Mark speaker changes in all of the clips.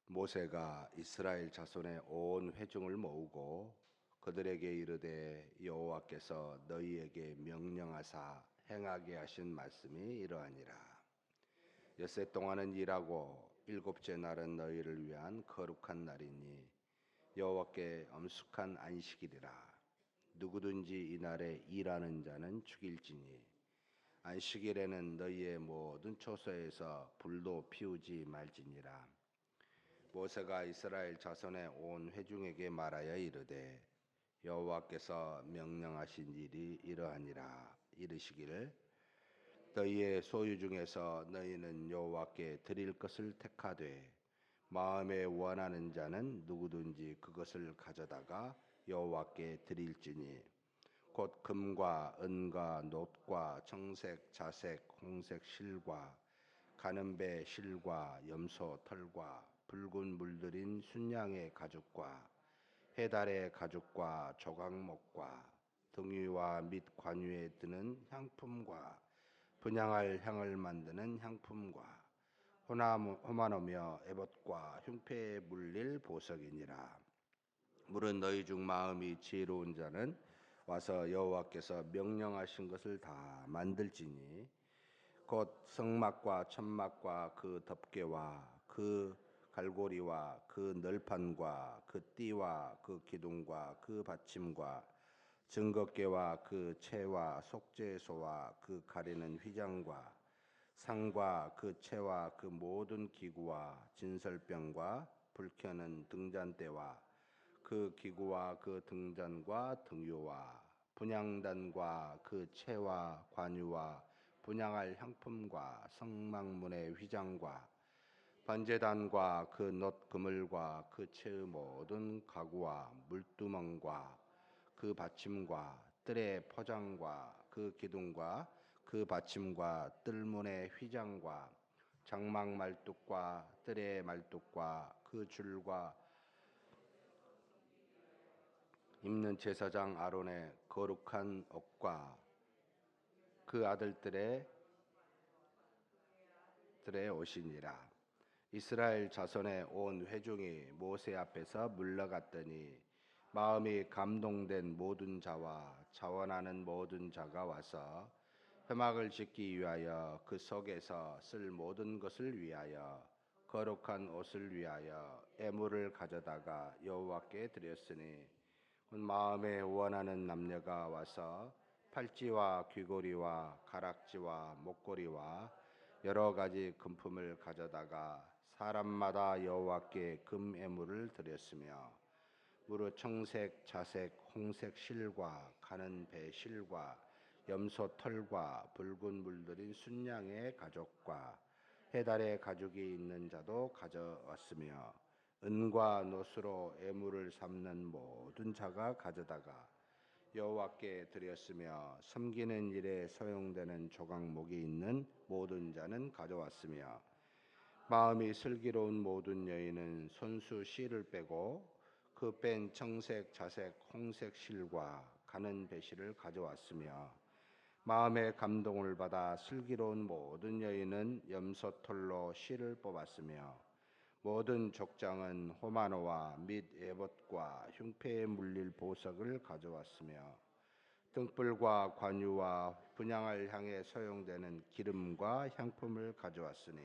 Speaker 1: 모세가 이스라엘 자손의 온 회중을 모으고 그들에게 이르되 여호와께서 너희에게 명령하사 행하게 하신 말씀이 이러하니라. 엿새 동안은 일하고 일곱째 날은 너희를 위한 거룩한 날이니 여호와께 엄숙한 안식일이라. 누구든지 이날에 일하는 자는 죽일지니 안식일에는 너희의 모든 초소에서 불도 피우지 말지니라. 모세가 이스라엘 자손의 온 회중에게 말하여 이르되 여호와께서 명령하신 일이 이러하니라. 이르시기를 너희의 소유 중에서 너희는 여호와께 드릴 것을 택하되 마음에 원하는 자는 누구든지 그것을 가져다가 여호와께 드릴지니 곧 금과 은과 놋과 청색 자색 홍색 실과 가는 배 실과 염소 털과 붉은 물들인 순양의 가죽과 해달의 가죽과 조각목과 등위와 및 관유에 드는 향품과 분향할 향을 만드는 향품과 호마노며 에봇과 흉패에 물릴 보석이니라. 물은 너희 중 마음이 지혜로운 자는 와서 여호와께서 명령하신 것을 다 만들지니 곧 성막과 천막과 그 덮개와 그 갈고리와 그 널판과 그 띠와 그 기둥과 그 받침과 증거궤와 그 채와 속죄소와 그 가리는 휘장과 상과 그 채와 그 모든 기구와 진설병과 불켜는 등잔대와 그 기구와 그 등잔과 등유와 분향단과 그 채와 관유와 분향할 향품과 성막문의 휘장과 번제단과 그 놋 그물과 그 채의 모든 가구와 물두멍과 그 받침과 뜰의 포장과 그 기둥과 그 받침과 뜰문의 휘장과 장막 말뚝과 뜰의 말뚝과 그 줄과 입는 제사장 아론의 거룩한 옷과 그 아들들의 옷이니라. 이스라엘 자손의 온 회중이 모세 앞에서 물러갔더니 마음이 감동된 모든 자와 자원하는 모든 자가 와서 회막을 짓기 위하여 그 속에서 쓸 모든 것을 위하여 거룩한 옷을 위하여 애물을 가져다가 여호와께 드렸으니 마음에 원하는 남녀가 와서 팔찌와 귀고리와 가락지와 목걸이와 여러 가지 금품을 가져다가 사람마다 여호와께 금애물을 드렸으며 무릇 청색, 자색, 홍색 실과 가는 배 실과 염소 털과 붉은 물들인 순양의 가죽과 해달의 가죽이 있는 자도 가져왔으며 은과 놋으로 애물을 삼는 모든 자가 가져다가 여호와께 드렸으며 섬기는 일에 소용되는 조각목이 있는 모든 자는 가져왔으며 마음이 슬기로운 모든 여인은 손수 실을 빼고 그 뺀 청색, 자색, 홍색 실과 가는 배실을 가져왔으며 마음의 감동을 받아 슬기로운 모든 여인은 염소털로 실을 뽑았으며 모든 족장은 호마노와 및 에봇과 흉패에 물릴 보석을 가져왔으며 등불과 관유와 분향할 향에 소용되는 기름과 향품을 가져왔으니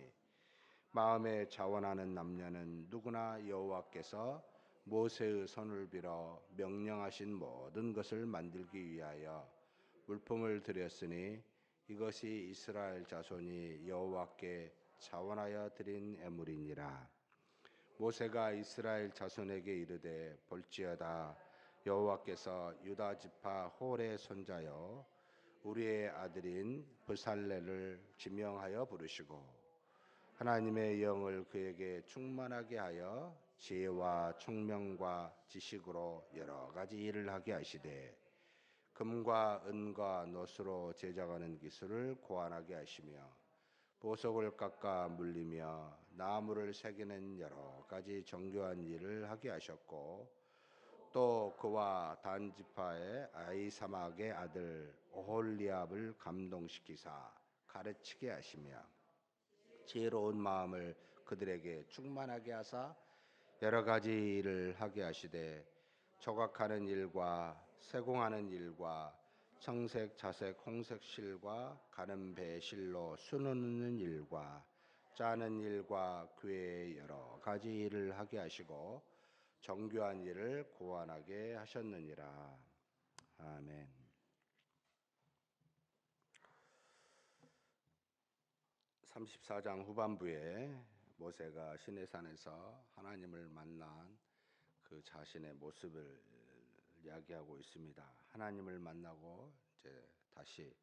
Speaker 1: 마음에 자원하는 남녀는 누구나 여호와께서 모세의 손을 빌어 명령하신 모든 것을 만들기 위하여 물품을 드렸으니 이것이 이스라엘 자손이 여호와께 자원하여 드린 애물이니라. 모세가 이스라엘 자손에게 이르되 볼지어다 여호와께서 유다 지파 홀의 손자여 우리의 아들인 브살레를 지명하여 부르시고 하나님의 영을 그에게 충만하게 하여 지혜와 총명과 지식으로 여러 가지 일을 하게 하시되 금과 은과 놋으로 제작하는 기술을 고안하게 하시며 보석을 깎아 물리며 나무를 새기는 여러 가지 정교한 일을 하게 하셨고 또 그와 단 지파의 아이사막의 아들 오홀리압을 감동시키사 가르치게 하시며 지혜로운 마음을 그들에게 충만하게 하사 여러 가지 일을 하게 하시되 조각하는 일과 세공하는 일과 청색, 자색, 홍색 실과 가는 배 실로 수놓는 일과 짜는 일과 교회의 여러 가지 일을 하게 하시고 정교한 일을 고안하게 하셨느니라. 아멘. 34장 후반부에 모세가 시내산에서 하나님을 만난 그 자신의 모습을 이야기하고 있습니다. 하나님을 만나고 이제 다시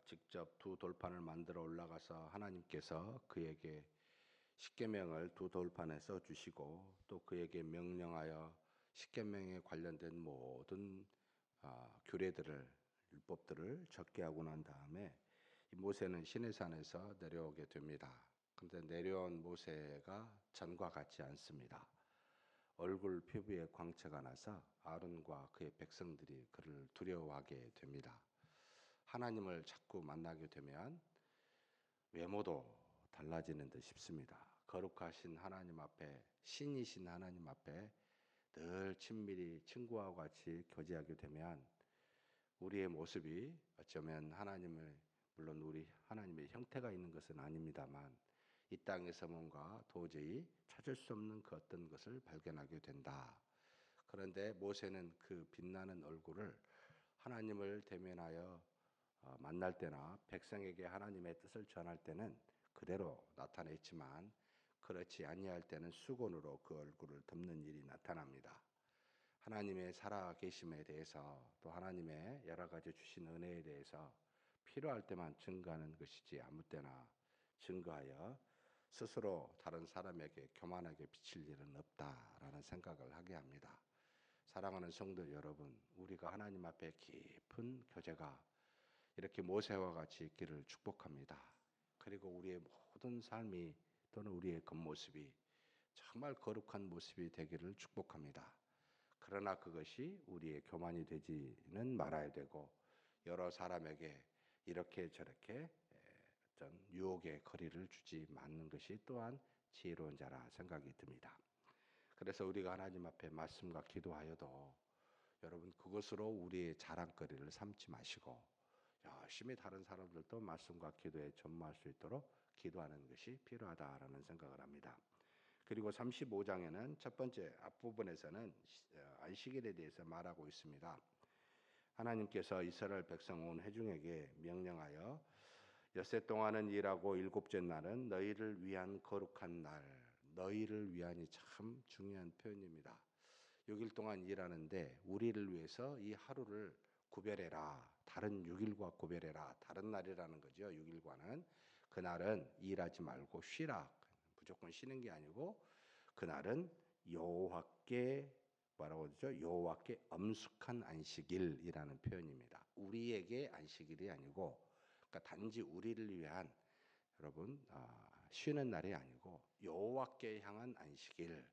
Speaker 1: 직접 두 돌판을 만들어 올라가서 하나님께서 그에게 십계명을 두 돌판에 써 주시고 또 그에게 명령하여 십계명에 관련된 모든 규례들을 율법들을 적게 하고 난 다음에 이 모세는 시내산에서 내려오게 됩니다. 그런데 내려온 모세가 전과 같지 않습니다. 얼굴 피부에 광채가 나서 아론과 그의 백성들이 그를 두려워하게 됩니다. 하나님을 자꾸 만나게 되면 외모도 달라지는 듯 싶습니다. 거룩하신 하나님 앞에, 신이신 하나님 앞에 늘 친밀히 친구와 같이 교제하게 되면 우리의 모습이 어쩌면 물론 우리 하나님의 형태가 있는 것은 아닙니다만 이 땅에서 뭔가 도저히 찾을 수 없는 그 어떤 것을 발견하게 된다. 그런데 모세는 그 빛나는 얼굴을 하나님을 대면하여 만날 때나 백성에게 하나님의 뜻을 전할 때는 그대로 나타냈지만 그렇지 아니할 때는 수건으로 그 얼굴을 덮는 일이 나타납니다. 하나님의 살아계심에 대해서 또 하나님의 여러 가지 주신 은혜에 대해서 필요할 때만 증거하는 것이지 아무 때나 증거하여 스스로 다른 사람에게 교만하게 비칠 일은 없다라는 생각을 하게 합니다. 사랑하는 성도 여러분, 우리가 하나님 앞에 깊은 교제가 이렇게 모세와 같이 있기를 축복합니다. 그리고 우리의 모든 삶이 또는 우리의 겉모습이 정말 거룩한 모습이 되기를 축복합니다. 그러나 그것이 우리의 교만이 되지는 말아야 되고 여러 사람에게 이렇게 저렇게 어떤 유혹의 거리를 주지 않는 것이 또한 지혜로운 자라 생각이 듭니다. 그래서 우리가 하나님 앞에 말씀과 기도하여도 여러분 그것으로 우리의 자랑거리를 삼지 마시고 열심히 다른 사람들도 말씀과 기도에 전무할 수 있도록 기도하는 것이 필요하다라는 생각을 합니다. 그리고 35장에는 첫 번째 앞부분에서는 안식일에 대해서 말하고 있습니다. 하나님께서 이스라엘 백성 온 회중에게 명령하여 엿새 동안은 일하고 일곱째 날은 너희를 위한 거룩한 날. 너희를 위한이 참 중요한 표현입니다. 6일 동안 일하는데 우리를 위해서 이 하루를 구별해라. 다른 6일과 구별해라. 다른 날이라는 거죠. 6일과는. 그날은 일하지 말고 쉬라. 무조건 쉬는 게 아니고 그날은 여호와께 뭐라고 하죠? 여호와께 엄숙한 안식일이라는 표현입니다. 우리에게 안식일이 아니고 그러니까 단지 우리를 위한 여러분 쉬는 날이 아니고 여호와께 향한 안식일,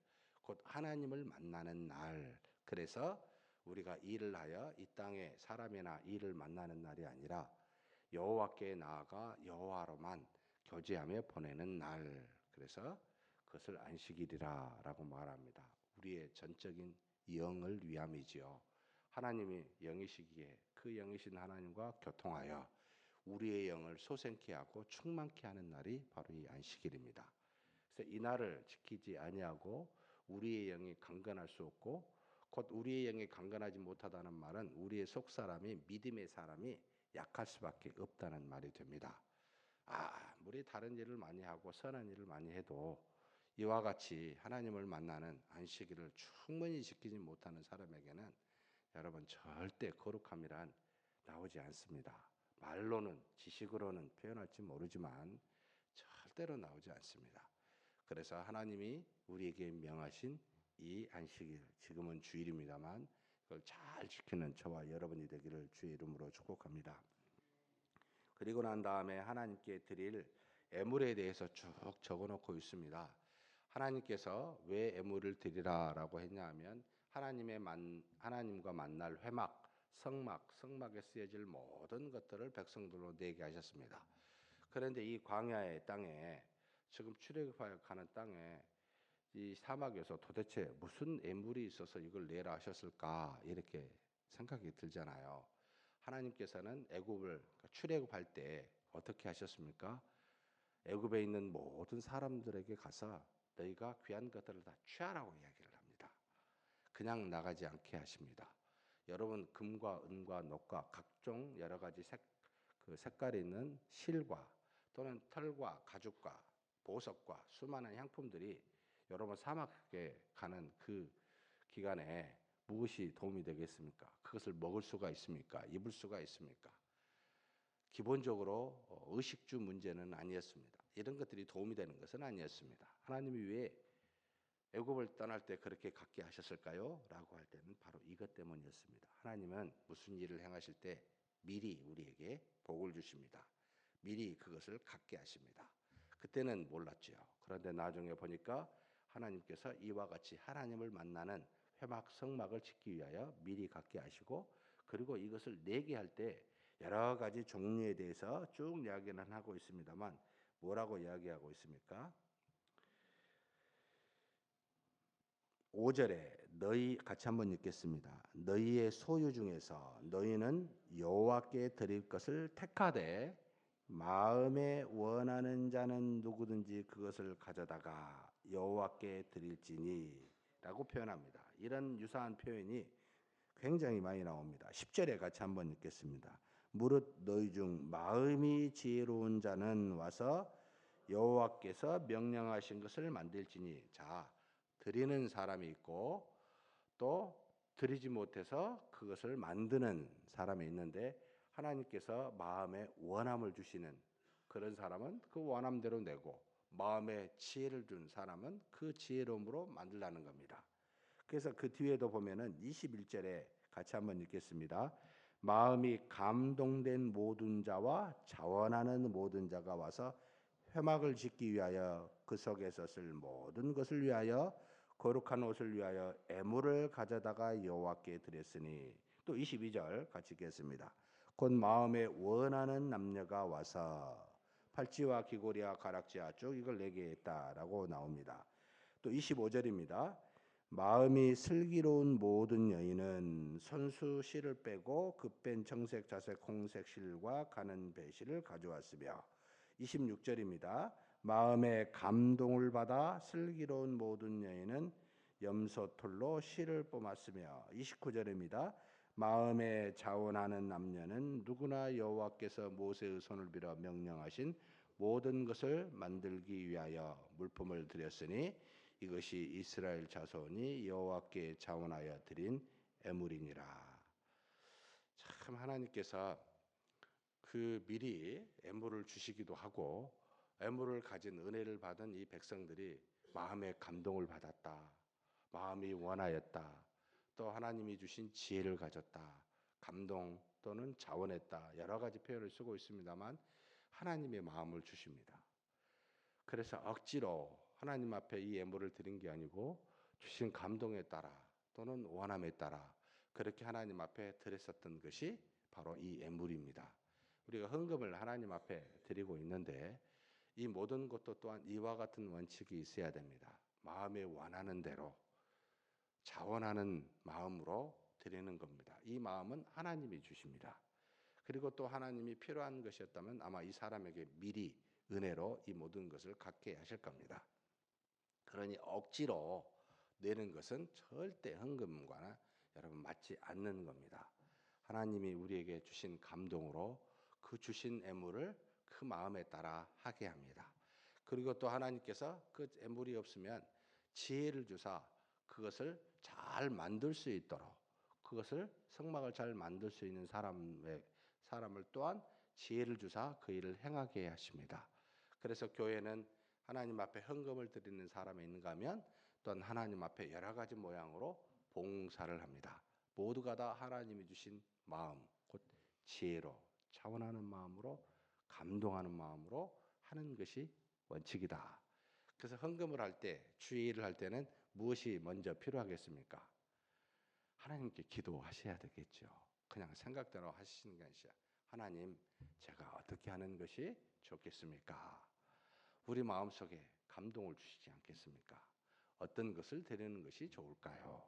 Speaker 1: 곧 하나님을 만나는 날. 그래서 우리가 일을 하여 이 땅에 사람이나 일을 만나는 날이 아니라 여호와께 나아가 여호와로만 교제하며 보내는 날. 그래서 그것을 안식일이라고 말합니다. 우리의 전적인 영을 위함이지요. 하나님이 영이시기에 그 영이신 하나님과 교통하여 우리의 영을 소생케 하고 충만케 하는 날이 바로 이 안식일입니다. 그래서 이 날을 지키지 아니하고 우리의 영이 강건할 수 없고 곧 우리의 영이 강건하지 못하다는 말은 우리의 속 사람이 믿음의 사람이 약할 수밖에 없다는 말이 됩니다. 아무리 다른 일을 많이 하고 선한 일을 많이 해도 이와 같이 하나님을 만나는 안식일을 충분히 지키지 못하는 사람에게는 여러분 절대 거룩함이란 나오지 않습니다. 말로는 지식으로는 표현할지 모르지만 절대로 나오지 않습니다. 그래서 하나님이 우리에게 명하신 이 안식일, 지금은 주일입니다만 이걸 잘 지키는 저와 여러분이 되기를 주의 이름으로 축복합니다. 그리고 난 다음에 하나님께 드릴 애물에 대해서 쭉 적어놓고 있습니다. 하나님께서 왜 애물을 드리라라고 했냐 하면 하나님과 만날 회막, 성막에 쓰여질 모든 것들을 백성들로 내게 하셨습니다. 그런데 이 광야의 땅에 지금 출애굽하여 가는 땅에 이 사막에서 도대체 무슨 애물이 있어서 이걸 내라 하셨을까 이렇게 생각이 들잖아요. 하나님께서는 애굽을 출애굽할 때 어떻게 하셨습니까? 애굽에 있는 모든 사람들에게 가서 너희가 귀한 것들을 다 취하라고 이야기를 합니다. 그냥 나가지 않게 하십니다. 여러분 금과 은과 녹과 각종 여러 가지 그 색깔이 있는 실과 또는 털과 가죽과 보석과 수많은 향품들이 여러분 사막에 가는 그 기간에 무엇이 도움이 되겠습니까? 그것을 먹을 수가 있습니까? 입을 수가 있습니까? 기본적으로 의식주 문제는 아니었습니다. 이런 것들이 도움이 되는 것은 아니었습니다. 하나님이 왜 애굽을 떠날 때 그렇게 갖게 하셨을까요? 라고 할 때는 바로 이것 때문이었습니다. 하나님은 무슨 일을 행하실 때 미리 우리에게 복을 주십니다. 미리 그것을 갖게 하십니다. 그때는 몰랐죠. 그런데 나중에 보니까 하나님께서 이와 같이 하나님을 만나는 회막 성막을 짓기 위하여 미리 갖게 하시고, 그리고 이것을 내게 할 때 여러 가지 종류에 대해서 쭉 이야기는 하고 있습니다만 뭐라고 이야기하고 있습니까? 5절에 너희 같이 한번 읽겠습니다. 너희의 소유 중에서 너희는 여호와께 드릴 것을 택하되 마음에 원하는 자는 누구든지 그것을 가져다가 여호와께 드릴지니라고 표현합니다. 이런 유사한 표현이 굉장히 많이 나옵니다. 10절에 같이 한번 읽겠습니다. 무릇 너희 중 마음이 지혜로운 자는 와서 여호와께서 명령하신 것을 만들지니. 자, 드리는 사람이 있고 또 드리지 못해서 그것을 만드는 사람이 있는데, 하나님께서 마음에 원함을 주시는 그런 사람은 그 원함대로 내고, 마음에 지혜를 준 사람은 그 지혜로움으로 만들라는 겁니다. 그래서 그 뒤에도 보면은 21절에 같이 한번 읽겠습니다. 마음이 감동된 모든 자와 자원하는 모든 자가 와서 회막을 짓기 위하여 그 속에서 쓸 모든 것을 위하여 거룩한 옷을 위하여 애물을 가져다가 여호와께 드렸으니. 또 22절 같이 읽겠습니다. 곧 마음에 원하는 남녀가 와서 팔찌와 귀고리와 가락지와 쭉 이걸 내게 했다라고 나옵니다. 또 25절입니다. 마음이 슬기로운 모든 여인은 손수 실을 빼고 급뺀 청색 자색 홍색 실과 가는 배실을 가져왔으며. 26절입니다. 마음에 감동을 받아 슬기로운 모든 여인은 염소털로 실을 뽑았으며. 29절입니다. 마음에 자원하는 남녀는 누구나 여호와께서 모세의 손을 빌어 명령하신 모든 것을 만들기 위하여 물품을 드렸으니 이것이 이스라엘 자손이 여호와께 자원하여 드린 애물이니라. 참 하나님께서 그 미리 애물을 주시기도 하고, 애물을 가진 은혜를 받은 이 백성들이 마음에 감동을 받았다, 마음이 원하였다, 또 하나님이 주신 지혜를 가졌다, 감동 또는 자원했다, 여러 가지 표현을 쓰고 있습니다만 하나님의 마음을 주십니다. 그래서 억지로 하나님 앞에 이 예물을 드린 게 아니고 주신 감동에 따라 또는 원함에 따라 그렇게 하나님 앞에 드렸었던 것이 바로 이 예물입니다. 우리가 헌금을 하나님 앞에 드리고 있는데 이 모든 것도 또한 이와 같은 원칙이 있어야 됩니다. 마음에 원하는 대로 자원하는 마음으로 드리는 겁니다. 이 마음은 하나님이 주십니다. 그리고 또 하나님이 필요한 것이었다면 아마 이 사람에게 미리 은혜로 이 모든 것을 갖게 하실 겁니다. 그러니 억지로 내는 것은 절대 헌금과는 여러분 맞지 않는 겁니다. 하나님이 우리에게 주신 감동으로 그 주신 애물을 그 마음에 따라 하게 합니다. 그리고 또 하나님께서 그 애물이 없으면 지혜를 주사 그것을 잘 만들 수 있도록, 그것을 성막을 잘 만들 수 있는 사람을 또한 지혜를 주사 그 일을 행하게 하십니다. 그래서 교회는 하나님 앞에 헌금을 드리는 사람이 있는가 하면 또한 하나님 앞에 여러 가지 모양으로 봉사를 합니다. 모두가 다 하나님이 주신 마음, 곧 지혜로 차원하는 마음으로, 감동하는 마음으로 하는 것이 원칙이다. 그래서 헌금을 할 때, 주일을 할 때는 무엇이 먼저 필요하겠습니까? 하나님께 기도하셔야 되겠죠. 그냥 생각대로 하시는 게 아니라 하나님, 제가 어떻게 하는 것이 좋겠습니까? 우리 마음속에 감동을 주시지 않겠습니까? 어떤 것을 드리는 것이 좋을까요?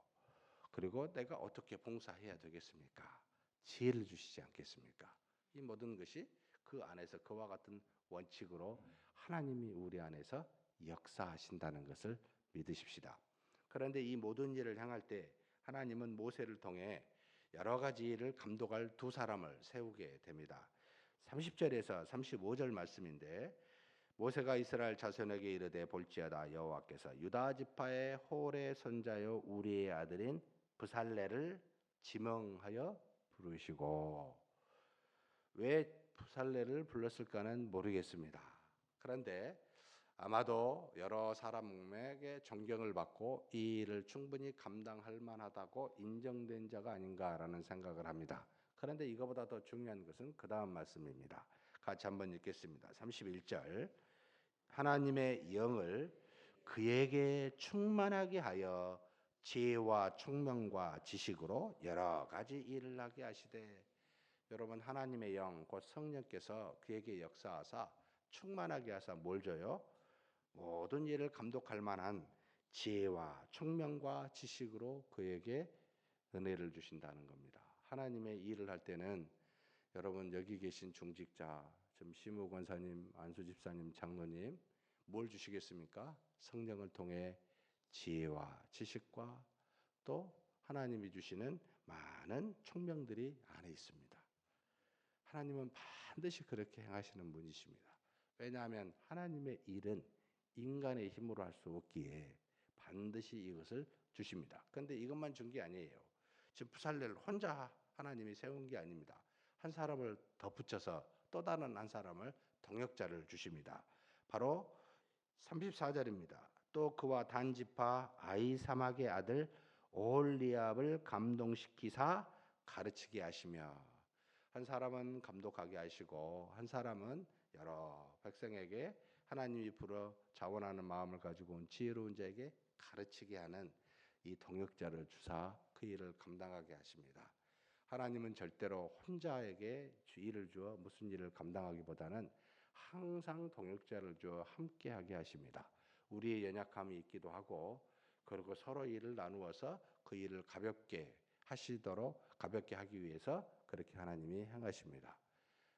Speaker 1: 그리고 내가 어떻게 봉사해야 되겠습니까? 지혜를 주시지 않겠습니까? 이 모든 것이 그 안에서 그와 같은 원칙으로 하나님이 우리 안에서 역사하신다는 것을 믿으십시다. 그런데 이 모든 일을 행할 때 하나님은 모세를 통해 여러 가지 일을 감독할 두 사람을 세우게 됩니다. 30절에서 35절 말씀인데 모세가 이스라엘 자손에게 이르되 볼지어다 여호와께서 유다 지파의 홀의 손자요 우리의 아들인 브살레를 지명하여 부르시고 왜 브살레를 불렀을까는 모르겠습니다. 그런데 아마도 여러 사람에게 존경을 받고 이 일을 충분히 감당할 만하다고 인정된 자가 아닌가라는 생각을 합니다. 그런데 이거보다 더 중요한 것은 그 다음 말씀입니다. 같이 한번 읽겠습니다. 31절 하나님의 영을 그에게 충만하게 하여 지혜와 총명과 지식으로 여러 가지 일을 하게 하시되 여러분 하나님의 영 곧 성령께서 그에게 역사하사 충만하게 하사 뭘 줘요? 모든 일을 감독할 만한 지혜와 총명과 지식으로 그에게 은혜를 주신다는 겁니다. 하나님의 일을 할 때는 여러분 여기 계신 중직자, 지금 시무 권사님, 안수 집사님, 장로님 뭘 주시겠습니까? 성령을 통해 지혜와 지식과 또 하나님이 주시는 많은 총명들이 안에 있습니다. 하나님은 반드시 그렇게 행하시는 분이십니다. 왜냐하면 하나님의 일은 인간의 힘으로 할 수 없기에 반드시 이것을 주십니다. 그런데 이것만 준 게 아니에요. 지금 부살레를 혼자 하나님이 세운 게 아닙니다. 한 사람을 더 붙여서 또 다른 한 사람을 동역자를 주십니다. 바로 34절입니다. 또 그와 단 지파 아히사막의 아들 오홀리압을 감동시키사 가르치게 하시며 한 사람은 감독하게 하시고 한 사람은 여러 백성에게 하나님이 불어 자원하는 마음을 가지고 온 지혜로운 자에게 가르치게 하는 이 동역자를 주사 그 일을 감당하게 하십니다. 하나님은 절대로 혼자에게 일을 주어 무슨 일을 감당하기보다는 항상 동역자를 주어 함께하게 하십니다. 우리의 연약함이 있기도 하고 그리고 서로 일을 나누어서 그 일을 가볍게 하시도록 가볍게 하기 위해서 그렇게 하나님이 행하십니다.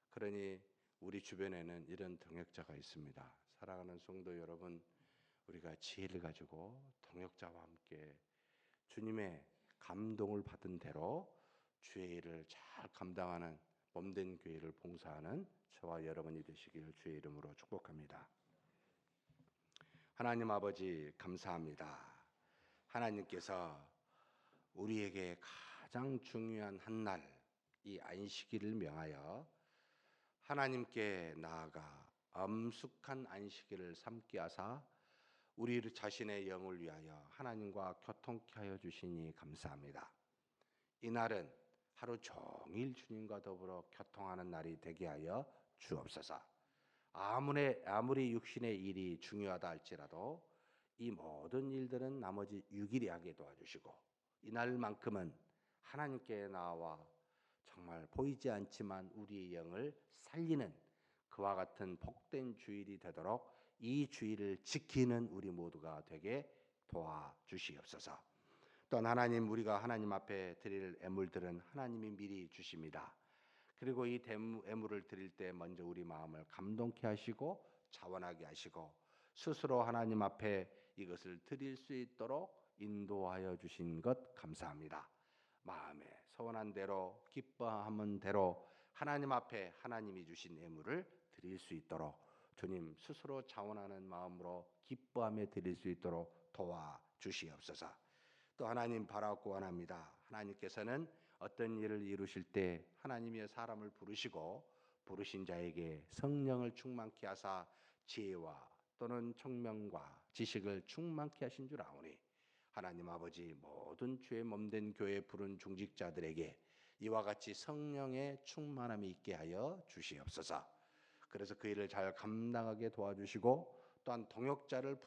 Speaker 1: 그러니 우리 주변에는 이런 동역자가 있습니다. 사랑하는 성도 여러분, 우리가 지혜를 가지고 동역자와 함께 주님의 감동을 받은 대로 주의 일을 잘 감당하는 몸된 교회를 봉사하는 저와 여러분이 되시길 주의 이름으로 축복합니다. 하나님 아버지 감사합니다. 하나님께서 우리에게 가장 중요한 한 날, 이 안식일을 명하여 하나님께 나아가 엄숙한 안식일을 삼게 하사 우리 자신의 영을 위하여 하나님과 교통케 하여 주시니 감사합니다. 이 날은 하루 종일 주님과 더불어 교통하는 날이 되게 하여 주옵소서. 아무리 육신의 일이 중요하다 할지라도 이 모든 일들은 나머지 6일에 하게 도와주시고 이날만큼은 하나님께 나와 정말 보이지 않지만 우리의 영을 살리는 그와 같은 복된 주일이 되도록 이 주일을 지키는 우리 모두가 되게 도와주시옵소서. 또한 하나님 우리가 하나님 앞에 드릴 애물들은 하나님이 미리 주십니다. 그리고 이 애물을 드릴 때 먼저 우리 마음을 감동케 하시고 자원하게 하시고 스스로 하나님 앞에 이것을 드릴 수 있도록 인도하여 주신 것 감사합니다. 마음에 서원한 대로 기뻐하는 대로 하나님 앞에 하나님이 주신 애물을 드릴 수 있도록 주님 스스로 자원하는 마음으로 기뻐하며 드릴 수 있도록 도와주시옵소서. 또 하나님 바라고 원합니다. 하나님께서는 어떤 일을 이루실 때 하나님의 사람을 부르시고 부르신 자에게 성령을 충만케 하사 지혜와 또는 총명과 지식을 충만케 하신 줄 아오니 하나님 아버지 모든 주의 몸된 교회 부른 중직자들에게 이와 같이 성령의 충만함이 있게 하여 주시옵소서. 그래서 그 일을 잘 감당하게 도와주시고 또한 동역자를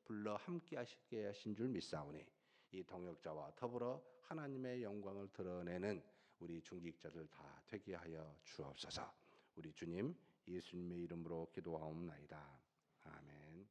Speaker 1: 불러 함께 하시게 하신 줄 믿사오니 이 동역자와 더불어 하나님의 영광을 드러내는 우리 중직자들 다 되게 하여 주옵소서. 우리 주님 예수님의 이름으로 기도하옵나이다. 아멘.